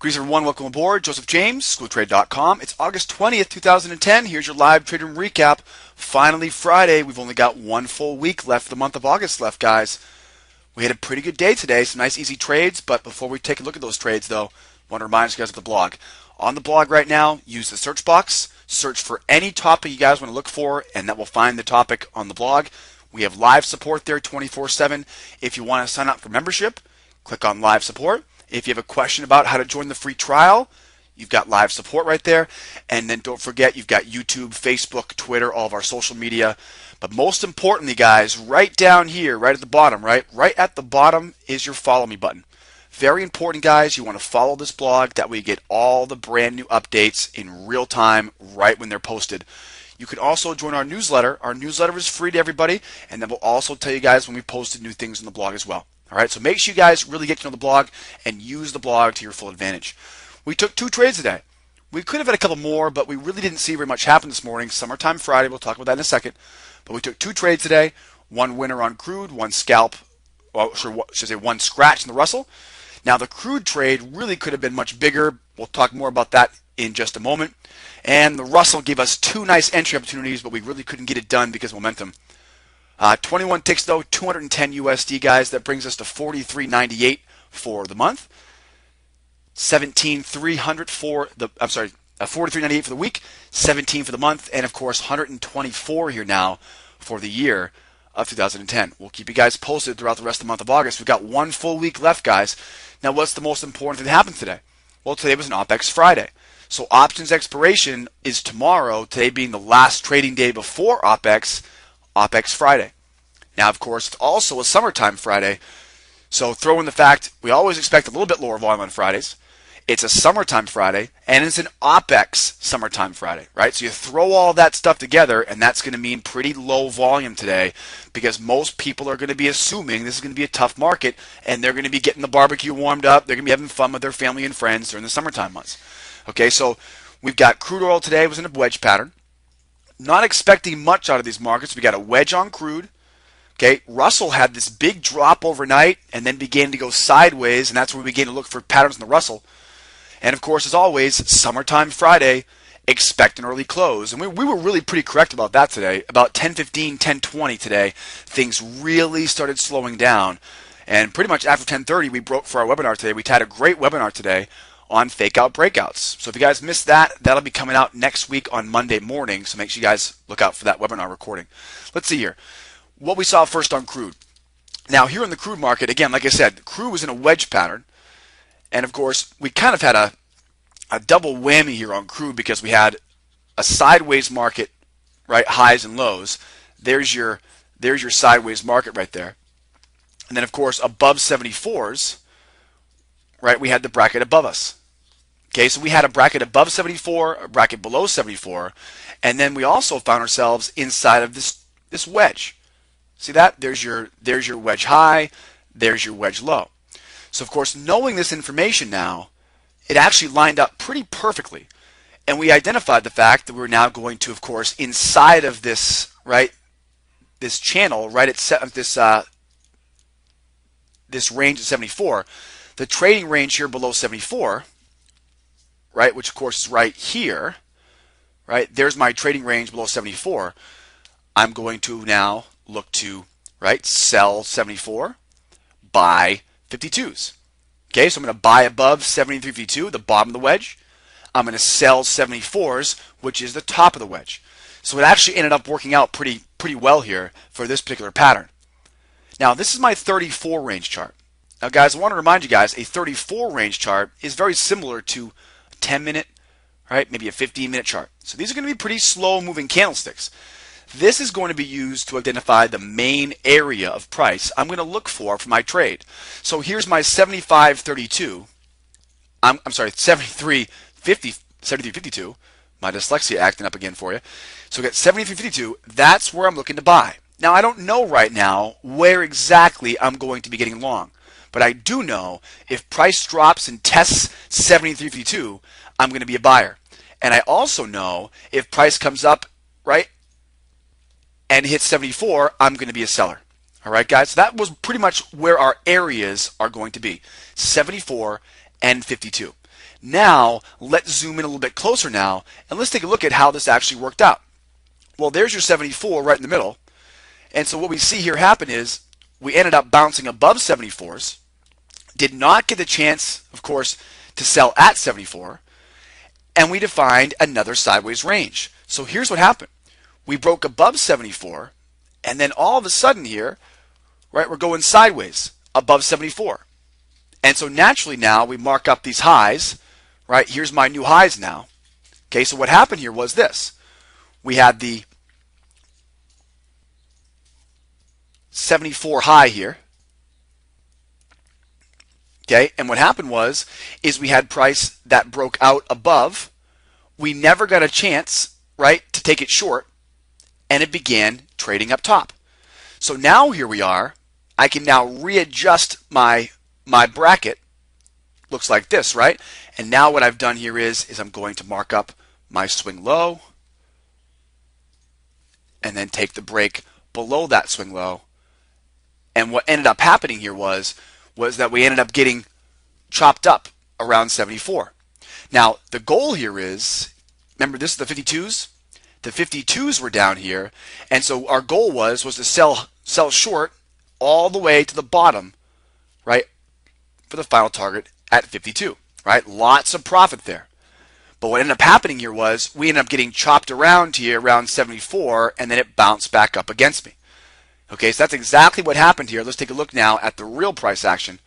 Greetings everyone, welcome aboard. Joseph James, schooltrade.com. It's August 20th, 2010. Here's your live trade room recap. Finally Friday. We've only got one full week left, the month of August left, guys. We had a pretty good day today, some nice easy trades, but before we take a look at those trades though, I want to remind you guys of the blog. On the blog right now, use the search box, search for any topic you guys want to look for, and that will find the topic on the blog. We have live support there 24/7. If you want to sign up for membership, click on live support. If you have a question about how to join the free trial, you've got live support right there. And then don't forget, you've got YouTube, Facebook, Twitter, all of our social media. But most importantly, guys, right down here, right at the bottom, right at the bottom is your follow me button. Very important, guys. You want to follow this blog. That way you get all the brand new updates in real time right when they're posted. You can also join our newsletter. Our newsletter is free to everybody, and then we'll also tell you guys when we posted new things on the blog as well. All right, so make sure you guys really get to know the blog and use the blog to your full advantage. We took 2 trades today. We could have had a couple more, but we really didn't see very much happen this morning. Summertime Friday, we'll talk about that in a second. But we took 2 trades today. One winner on crude, one scalp, one scratch in the Russell. Now the crude trade really could have been much bigger. We'll talk more about that in just a moment. And the Russell gave us 2 nice entry opportunities, but we really couldn't get it done because of momentum. 21 ticks though, 210 USD, guys. That brings us to 43.98 for the month. 17,300 for the 43.98 for the week, 17 for the month, and of course 124 here now for the year of 2010. We'll keep you guys posted throughout the rest of the month of August. We've got one full week left, guys. Now, what's the most important thing that happened today? Well, today was an OPEX Friday. So options expiration is tomorrow, today being the last trading day before OPEX Friday. Now, of course, it's also a summertime Friday. So throw in the fact we always expect a little bit lower volume on Fridays. It's a summertime Friday, and it's an OPEX summertime Friday, right? So you throw all that stuff together, and that's going to mean pretty low volume today because most people are going to be assuming this is going to be a tough market, and they're going to be getting the barbecue warmed up. They're going to be having fun with their family and friends during the summertime months. Okay, so we've got crude oil today was in a wedge pattern. Not expecting much out of these markets. We got a wedge on crude. Okay, Russell had this big drop overnight and then began to go sideways, and that's where we began to look for patterns in the Russell. And of course, as always, summertime Friday, expect an early close. And we were really pretty correct about that today. About 10:15, 10:20 today, things really started slowing down. And pretty much after 10:30, we broke for our webinar today. We had a great webinar today on fake out breakouts. So if you guys missed that, that'll be coming out next week on Monday morning. So make sure you guys look out for that webinar recording. Let's see here. What we saw first on crude. Now here in the crude market, again, like I said, crude was in a wedge pattern. And of course, we kind of had a double whammy here on crude because we had a sideways market, right? Highs and lows. There's your sideways market right there. And then of course, above 74s, right, we had the bracket above us. Okay, so we had a bracket above 74, a bracket below 74, and then we also found ourselves inside of this wedge. See that? There's your wedge high, there's your wedge low. So of course, knowing this information now, it actually lined up pretty perfectly. And we identified the fact that we're now going to, of course, inside of this, right, this channel, right at this range at 74, the trading range here below 74, right, which of course is right here, right, there's my trading range below 74. I'm going to now look to, right, sell 74, buy 52s. Okay, so I'm going to buy above 73.52, the bottom of the wedge. I'm going to sell 74s, which is the top of the wedge. So it actually ended up working out pretty well here for this particular pattern. Now, this is my 34 range chart. Now, guys, I want to remind you guys, a 34 range chart is very similar to a 10-minute, right, maybe a 15-minute chart. So these are going to be pretty slow-moving candlesticks. This is going to be used to identify the main area of price I'm going to look for my trade. So here's my 75.32. I'm sorry, 73.52. My dyslexia acting up again for you. So we got 73.52. That's where I'm looking to buy. Now, I don't know right now where exactly I'm going to be getting long, but I do know if price drops and tests 73.52, I'm going to be a buyer. And I also know if price comes up, right, and hits 74, I'm going to be a seller. All right, guys, so that was pretty much where our areas are going to be, 74 and 52. Now, let's zoom in a little bit closer now, and let's take a look at how this actually worked out. Well, there's your 74 right in the middle. And so what we see here happen is we ended up bouncing above 74s, did not get the chance, of course, to sell at 74, and we defined another sideways range. So here's what happened. We broke above 74, and then all of a sudden here, right, we're going sideways above 74. And so naturally now we mark up these highs, right? Here's my new highs now. Okay, so what happened here was this. We had the 74 high here. Okay, and what happened is we had price that broke out above. We never got a chance, right, to take it short, and it began trading up top. So now here we are. I can now readjust my bracket. Looks like this, right? And now what I've done here is I'm going to mark up my swing low and then take the break below that swing low. And what ended up happening here was that we ended up getting chopped up around 74. Now, the goal here is, remember this is the 52s? The 52s were down here, and so our goal was to sell short all the way to the bottom, right, for the final target at 52, right? Lots of profit there. But what ended up happening here was we ended up getting chopped around here around 74, and then it bounced back up against me. Okay, so that's exactly what happened here. Let's take a look now at the real price action